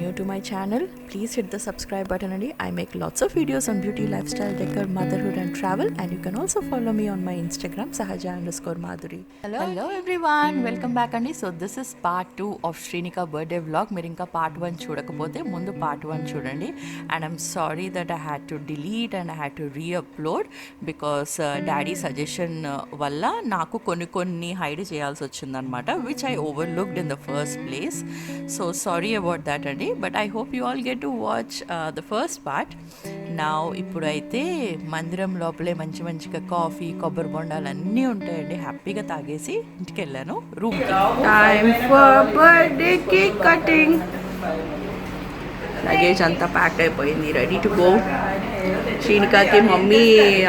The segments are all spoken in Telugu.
new to my channel, please hit the subscribe button. And I make lots of videos on beauty, lifestyle, decor, motherhood and travel. And you can also follow me on my Instagram, sahaja_madhuri. Hello everyone, welcome back Andy. So this is part 2 of Srinika birthday vlog. మీరు ఇంకా part 1 చూడకపోతే ముందు part 1 చూడండి. And I'm sorry that I had to delete and I had to re-upload because daddy suggestion వల్ల నాకు కొన్ని హైడ్ చేయాల్సి వచ్చిందనమాట, which I overlooked in the first place. So sorry about that అండి, but I hope you all get to watch the first part. నా ఇప్పుడైతే మందిరం లోపలే మంచిగా కాఫీ, కొబ్బరి బొండాలు అన్నీ ఉంటాయండి. హ్యాపీగా తాగేసి ఇంటికి వెళ్ళాను room. Time for birthday cake cutting. Luggage అంతా ప్యాక్ అయిపోయింది, రెడీ టు గో. శ్రీనికాకి మమ్మీ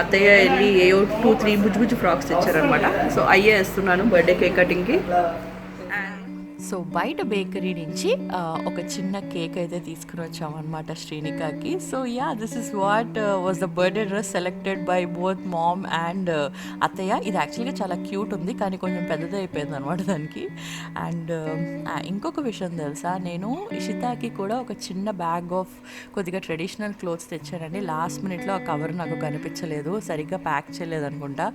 అత్తయ్య వెళ్ళి ఏయో 2-3 బుజ్జు ఫ్రాక్స్ తెచ్చారనమాట. సో అయ్యే వేస్తున్నాను బర్త్డే కేక్ కటింగ్కి. సో బయట బేకరీ నుంచి ఒక చిన్న కేక్ అయితే తీసుకుని వచ్చామన్నమాట శ్రీనికాకి. So yeah, this is what was the birthday dress selected by both mom and అత్తయ్య. ఇది యాక్చువల్గా చాలా క్యూట్ ఉంది, కానీ కొంచెం పెద్దది అయిపోయింది అనమాట దానికి. అండ్ ఇంకొక విషయం తెలుసా, నేను ఇషితాకి కూడా ఒక చిన్న బ్యాగ్ ఆఫ్ కొద్దిగా ట్రెడిషనల్ క్లోత్స్ తెచ్చానండి. లాస్ట్ మినిట్లో ఆ కవర్ నాకు కనిపించలేదు, సరిగ్గా ప్యాక్ చేయలేదు అనుకుంటా.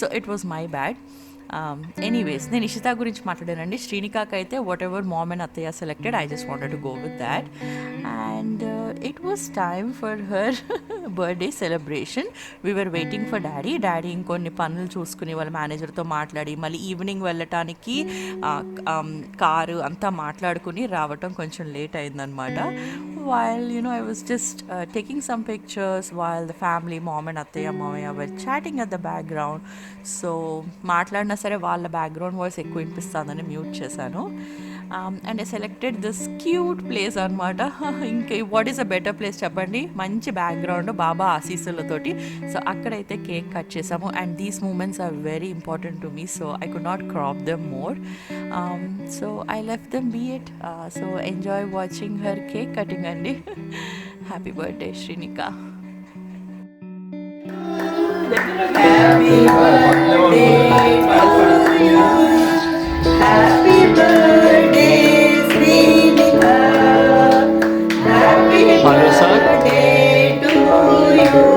So it was my bad. Anyways, నేను ఇషితా గురించి మాట్లాడానండి. శ్రీనికాకి అయితే వాట్ ఎవర్ మామ్ అండ్ అత్తయ్య selected, I just wanted to go with that. And it was time for her birthday celebration. We were waiting for daddy ఇంకొన్ని పనులు చూసుకుని వాళ్ళ మేనేజర్తో మాట్లాడి మళ్ళీ ఈవినింగ్ వెళ్ళటానికి కారు అంతా మాట్లాడుకుని రావటం కొంచెం లేట్ అయిందనమాట. while I was just taking some pictures while the family, mom and attaya mamaya were chatting at the background. So మాట్లాడినా సరే వాళ్ళ బ్యాక్గ్రౌండ్ వాయిస్ ఎక్కువ వినిపిస్తుందని మ్యూట్ చేశాను. And I selected this cute place అనమాట. ఇంకా what is a better place చెప్పండి, మంచి బ్యాక్గ్రౌండ్, బాబా ఆశీస్సులతోటి. సో అక్కడైతే కేక్ కట్ చేసాము. And these moments are very important to me, so I could not crop them more. So I left them be it. So enjoy watching her cake cutting అండి. Happy birthday Srinika. Happy birthday to you. Happy birthday Srinika. Happy birthday to you.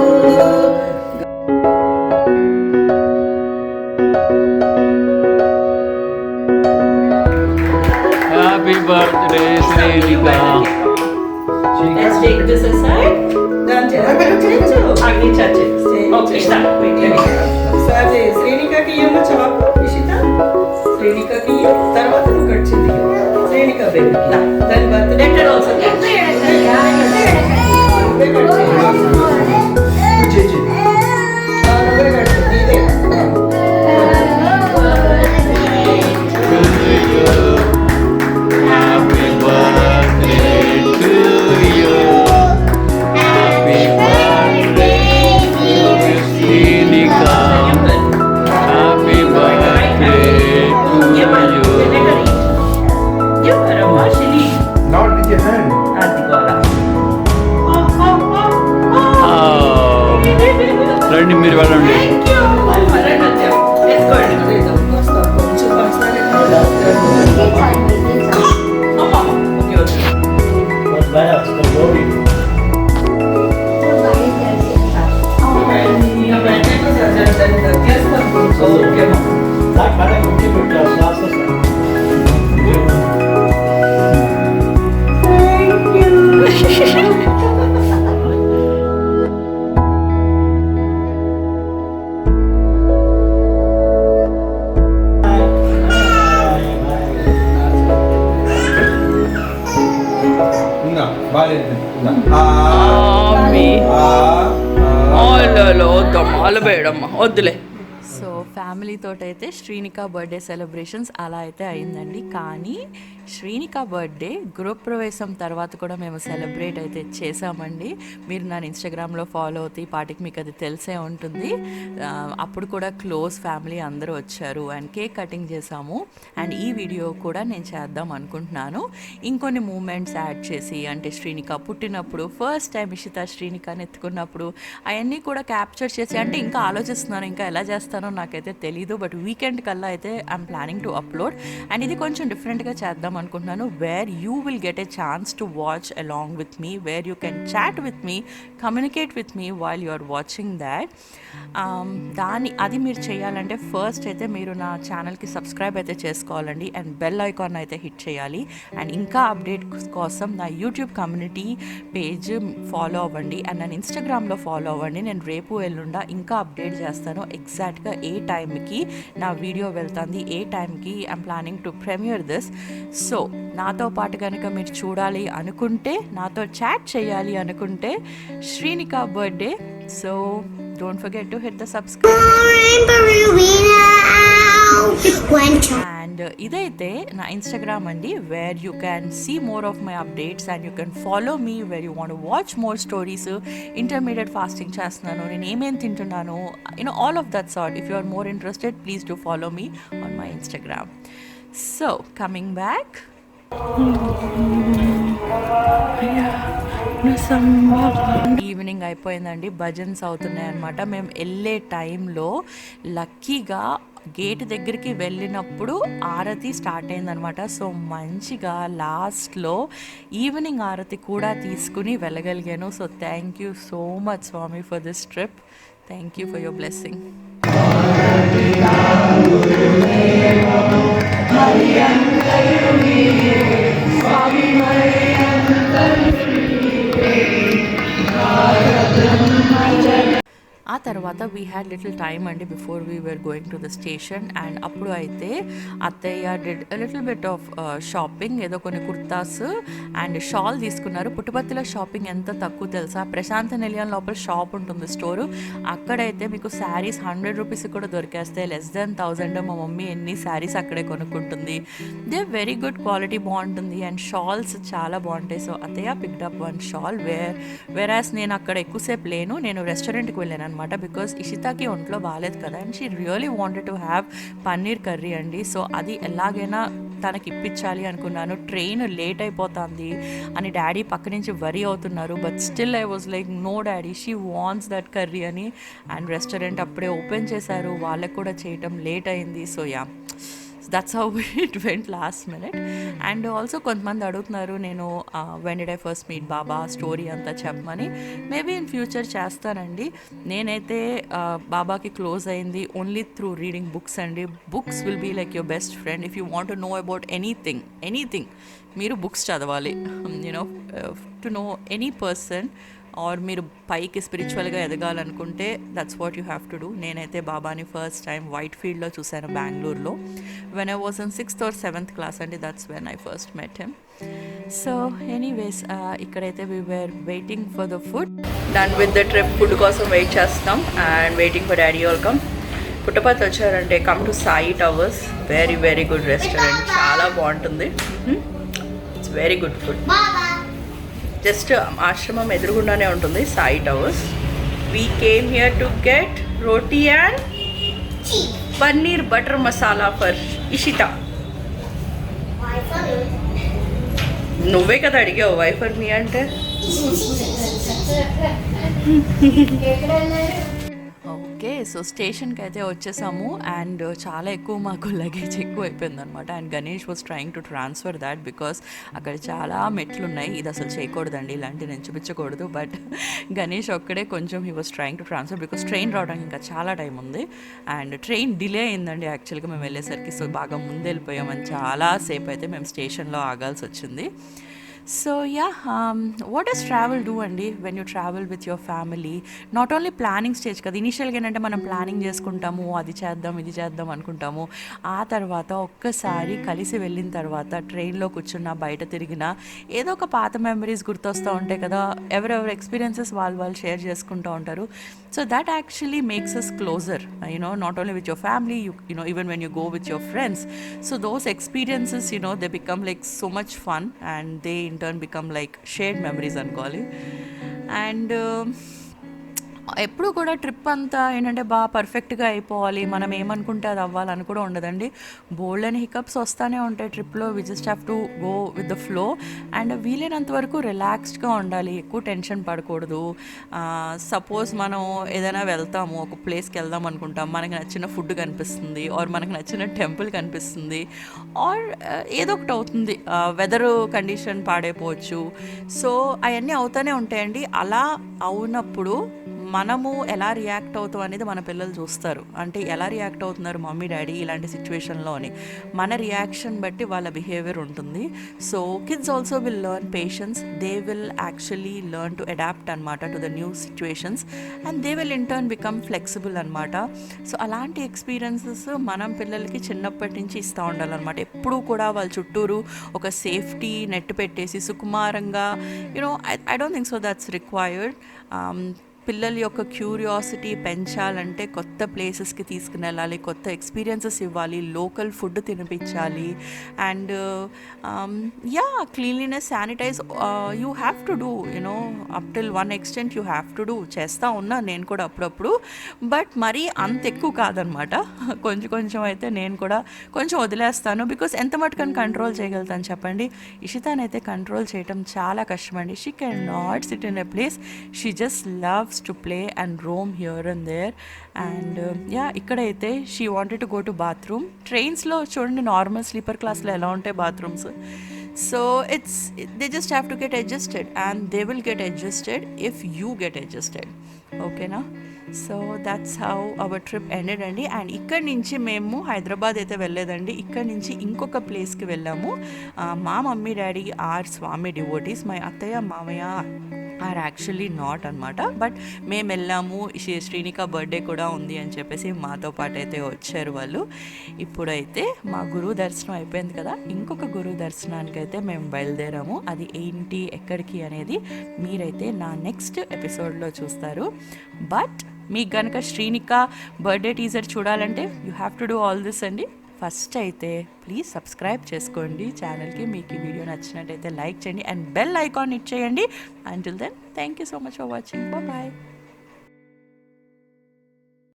Happy birthday Srinika. Let's take this aside. Agni chache. Okay, start. సరే శ్రీనికాకి ఏమో చాకు, ఇషిత శ్రీనికాకి తర్వాత నువ్వు కట్ చేయి. శ్రీనిక బేబీ దాని బర్త్డే ఆల్సో రండి మీరు వెళ్ళండి. వద్దులే. సో ఫ్యామిలీతో అయితే శ్రీనికా బర్త్డే సెలబ్రేషన్స్ అలా అయితే అయిందండి. కానీ శ్రీనికా బర్త్డే గృహప్రవేశం తర్వాత కూడా మేము సెలబ్రేట్ అయితే చేసామండి. మీరు నా ఇన్స్టాగ్రామ్లో ఫాలో అవుతాయి పాటికి మీకు అది తెలిసే ఉంటుంది. అప్పుడు కూడా క్లోజ్ ఫ్యామిలీ అందరూ వచ్చారు అండ్ కేక్ కటింగ్ చేసాము. అండ్ ఈ వీడియో కూడా నేను చేద్దాం అనుకుంటున్నాను, ఇంకొన్ని మూమెంట్స్ యాడ్ చేసి. అంటే శ్రీనిక పుట్టినప్పుడు ఫస్ట్ టైం ఇషిత శ్రీనికాని ఎత్తుకున్నప్పుడు అవన్నీ కూడా క్యాప్చర్ చేసి, అంటే ఇంకా ఆలోచిస్తున్నాను ఇంకా ఎలా చేస్తానో నాకైతే నాకైతే తెలీదు, బట్ వీకెండ్ కల్లా అయితే I'm planning to upload. And ఇది కొంచెం డిఫరెంట్గా చేద్దాం అనుకుంటున్నాను, where you will get a chance to watch along with me, where you can chat with me, communicate with me while you are watching that. అది మీరు చేయాలంటే ఫస్ట్ అయితే మీరు నా ఛానల్కి సబ్స్క్రైబ్ అయితే చేసుకోవాలండి, అండ్ బెల్ ఐకాన్ అయితే హిట్ చేయాలి. అండ్ ఇంకా అప్డేట్ కోసం నా యూట్యూబ్ కమ్యూనిటీ పేజ్ ఫాలో అవ్వండి, అండ్ నన్ను ఇన్స్టాగ్రామ్లో ఫాలో అవ్వండి. నేను రేపు ఎల్లుండా ఇంకా అప్డేట్ చేస్తాను ఎగ్జాక్ట్గా ఏ టైంకి నా వీడియో వెళ్తుంది, ఏ టైంకి I'm planning to premiere this. So నాతో పాటు కనుక మీరు చూడాలి అనుకుంటే, నాతో చాట్ చేయాలి అనుకుంటే, Srinika birthday, so don't forget to hit the subscribe. And ఇదైతే నా ఇన్స్టాగ్రామ్ అండి, where you can see more of my updates and you can follow me, where you want watch more stories. Intermediate fasting చేస్తున్నాను, నేను ఏమేమి తింటున్నాను, all of that sort. If you are more interested, please do follow me on my Instagram. So coming back, evening అయిపోయిందండి, భజన్స్ అవుతున్నాయి అనమాట. మేము వెళ్ళే టైంలో లక్కీగా గేట్ దగ్గరికి వెళ్ళినప్పుడు ఆరతి స్టార్ట్ అయిందనమాట. సో మంచిగా లాస్ట్లో ఈవినింగ్ ఆరతి కూడా తీసుకుని వెళ్ళగలిగాను. So thank you so much Swami for this trip. Thank you for your blessing. ఆ తర్వాత వీ హ్యాడ్ లిటిల్ టైమ్ అండి before we were going to the station. And అప్పుడు అయితే అత్తయ్య did little bit of shopping, ఏదో కొన్ని కుర్తాస్ అండ్ షాల్ తీసుకున్నారు. పుట్టపర్తిలో షాపింగ్ ఎంత తక్కువ తెలుసా, ప్రశాంత్ నిలయం లోపల షాప్ ఉంటుంది, స్టోరు. అక్కడైతే మీకు శారీస్ 100 రూపీస్ కూడా దొరికేస్తాయి, లెస్ దెన్ 1000. మా మమ్మీ ఎన్ని శారీస్ అక్కడే కొనుక్కుంటుంది. దే వెరీ గుడ్ క్వాలిటీ, బాగుంటుంది. అండ్ షాల్స్ చాలా బాగుంటాయి. సో అత్తయ్య పిక్డ్ అప్ వన్ షాల్, వేరాస్ నేను అక్కడ ఎక్కువసేపు లేను, నేను రెస్టారెంట్కి వెళ్ళాను అనమాట. బికాస్ ఇషితాకి ఒంట్లో బాగాలేదు కదా, and she really wanted to have paneer curry అండి. సో అది ఎలాగైనా తనకి ఇప్పించాలి అనుకున్నాను. ట్రైన్ లేట్ అయిపోతుంది అని డాడీ పక్క నుంచి వరీ అవుతున్నారు, but still I was like no daddy, she wants that curry అని. అండ్ రెస్టారెంట్ అప్పుడే ఓపెన్ చేశారు, వాళ్ళకు కూడా చేయటం లేట్ అయింది. So yeah, that's how it went last minute. And also కొంతమంది అడుగుతున్నారు నేను when did I first meet Baba story అంతా చెప్పమని. మేబీ ఇన్ ఫ్యూచర్ చేస్తానండి. నేనైతే బాబాకి క్లోజ్ అయింది ఓన్లీ త్రూ రీడింగ్ బుక్స్ అండి. Books will be like your best friend. If you want to know about anything మీరు బుక్స్ చదవాలి, to know any person. Or మీరు పైకి స్పిరిచువల్గా ఎదగాలనుకుంటే that's what you have to do. నేనైతే బాబాని ఫస్ట్ టైం వైట్ ఫీల్డ్లో చూశాను బెంగళూరులో, when I was in 6th or 7th class అండి. That's when I first met him. So anyways ఇక్కడైతే we were waiting for the food. Done with the trip, food కోసం వెయిట్ చేస్తాం and waiting for daddy welcome. Puttaparthi వచ్చారంటే come to Sai Towers, very very good restaurant, చాలా బాగుంటుంది. It's very good food. Just ఆశ్రమం ఎదురుగుండానే ఉంటుంది Sai Towers. We came here to get roti and paneer butter masala for Ishita. నువ్వే కదా అడిగావు వై ఫర్ మీ అంటే. ఓకే, సో స్టేషన్కి అయితే వచ్చేసాము. అండ్ చాలా ఎక్కువ మాకు లగేజ్ ఎక్కువ అయిపోయిందనమాట. And Ganesh was trying to transfer that because అక్కడ చాలా మెట్లు ఉన్నాయి. ఇది అసలు చేయకూడదండి, ఇలాంటి నేను చూపించకూడదు. బట్ గణేష్ ఒక్కడే కొంచెం he was trying to transfer because train రావడానికి ఇంకా చాలా టైం ఉంది. అండ్ ట్రైన్ డిలే అయిందండి యాక్చువల్గా మేము వెళ్ళేసరికి. సో బాగా ముందు వెళ్ళిపోయామని చాలాసేపు అయితే మేము స్టేషన్లో ఆగాల్సి వచ్చింది. So yeah, what does travel do అండి when you travel with your family? Not only planning stage కదా, ఇనిషియల్గా ఏంటంటే మనం ప్లానింగ్ చేసుకుంటాము, అది చేద్దాం ఇది చేద్దాం అనుకుంటాము. ఆ తర్వాత ఒక్కసారి కలిసి వెళ్ళిన తర్వాత ట్రైన్లో కూర్చున్నా బయట తిరిగినా ఏదో ఒక పాత మెమరీస్ గుర్తొస్తూ ఉంటాయి కదా. ఎవరెవరి ఎక్స్పీరియన్సెస్ వాళ్ళు షేర్ చేసుకుంటూ ఉంటారు. So that actually makes us closer, not only with your family, even when you go with your friends. So those experiences, they become like so much fun and they in turn become like shared memories అనుకోవాలి. అండ్ ఎప్పుడు కూడా ట్రిప్ అంతా ఏంటంటే బాగా పర్ఫెక్ట్గా అయిపోవాలి, మనం ఏమనుకుంటే అది అవ్వాలని కూడా ఉండదండి. బోల్డ్ అండ్ హికప్స్ వస్తూనే ఉంటాయి ట్రిప్లో. We just have to go with the flow and వీలైనంత వరకు రిలాక్స్డ్గా ఉండాలి, ఎక్కువ టెన్షన్ పడకూడదు. సపోజ్ మనం ఏదైనా వెళ్తాము, ఒక ప్లేస్కి వెళ్దాం అనుకుంటాం, మనకి నచ్చిన ఫుడ్ కనిపిస్తుంది ఆర్ మనకి నచ్చిన టెంపుల్ కనిపిస్తుంది ఆర్ ఏదో ఒకటి అవుతుంది, వెదర్ కండిషన్ పాడైపోవచ్చు. సో అవన్నీ అవుతూనే ఉంటాయండి. అలా అవునప్పుడు మనము ఎలా రియాక్ట్ అవుతాం అనేది మన పిల్లలు చూస్తారు. అంటే ఎలా రియాక్ట్ అవుతున్నారు మమ్మీ డాడీ ఇలాంటి సిచ్యువేషన్లో అని, మన రియాక్షన్ బట్టి వాళ్ళ బిహేవియర్ ఉంటుంది. So kids also will learn patience, they will actually learn to adapt అనమాట to the new situations and they will in turn become flexible అనమాట. సో అలాంటి ఎక్స్పీరియన్సెస్ మనం పిల్లలకి చిన్నప్పటి నుంచి ఇస్తూ ఉండాలన్నమాట. ఎప్పుడూ కూడా వాళ్ళ చుట్టూరు ఒక సేఫ్టీ నెట్ పెట్టేసి సుకుమారంగా I don't think so that's required. పిల్లల యొక్క క్యూరియాసిటీ పెంచాలంటే కొత్త ప్లేసెస్కి తీసుకుని వెళ్ళాలి, కొత్త ఎక్స్పీరియన్సెస్ ఇవ్వాలి, లోకల్ ఫుడ్ తినిపించాలి and cleanliness, sanitize you have to do up till one extent you have to do. చేస్తూ ఉన్నా నేను కూడా అప్పుడప్పుడు, బట్ మరీ అంత ఎక్కువ కాదనమాట. కొంచెం అయితే నేను కూడా కొంచెం వదిలేస్తాను. బికాస్ ఎంత మటుకని కంట్రోల్ చేయగలుగుతాను చెప్పండి. ఇషితానైతే కంట్రోల్ చేయటం చాలా కష్టమండి. She can not SIT in a place, she just loves to play and roam here and there and ikkadaithe she wanted to go to bathroom. trains lo chudandi normal sleeper class lo ela untayi bathrooms, so they just have to get adjusted and they will get adjusted if you get adjusted, okay na. So that's how our trip ended అండి. అండ్ ఇక్కడి నుంచి మేము హైదరాబాద్ అయితే వెళ్ళలేదండి, ఇక్కడి నుంచి ఇంకొక ప్లేస్కి వెళ్ళాము. మా mummy daddy are Swami devotees, మా అత్తయ్య మామయ్య ఆర్ యాక్చువల్లీ నాట్ అనమాట. బట్ మేము వెళ్ళాము, శ్రీనిక బర్త్డే కూడా ఉంది అని చెప్పేసి మాతో పాటు అయితే వచ్చారు వాళ్ళు. ఇప్పుడైతే మా గురువు దర్శనం అయిపోయింది కదా, ఇంకొక గురువు దర్శనానికి అయితే మేము బయలుదేరాము. అది ఏంటి ఎక్కడికి అనేది మీరైతే నా నెక్స్ట్ ఎపిసోడ్లో చూస్తారు. బట్ మీకు కనుక శ్రీనిక బర్త్డే టీజర్ చూడాలంటే you have to do all this అండి. ఫస్ట్ అయితే ప్లీజ్ సబ్స్క్రైబ్ చేసుకోండి ఛానల్కి. మీకు ఈ వీడియో నచ్చినట్టయితే లైక్ చేయండి అండ్ బెల్ ఐకాన్ ఇచ్చేయండి. Until then thank you so much for watching. Bye.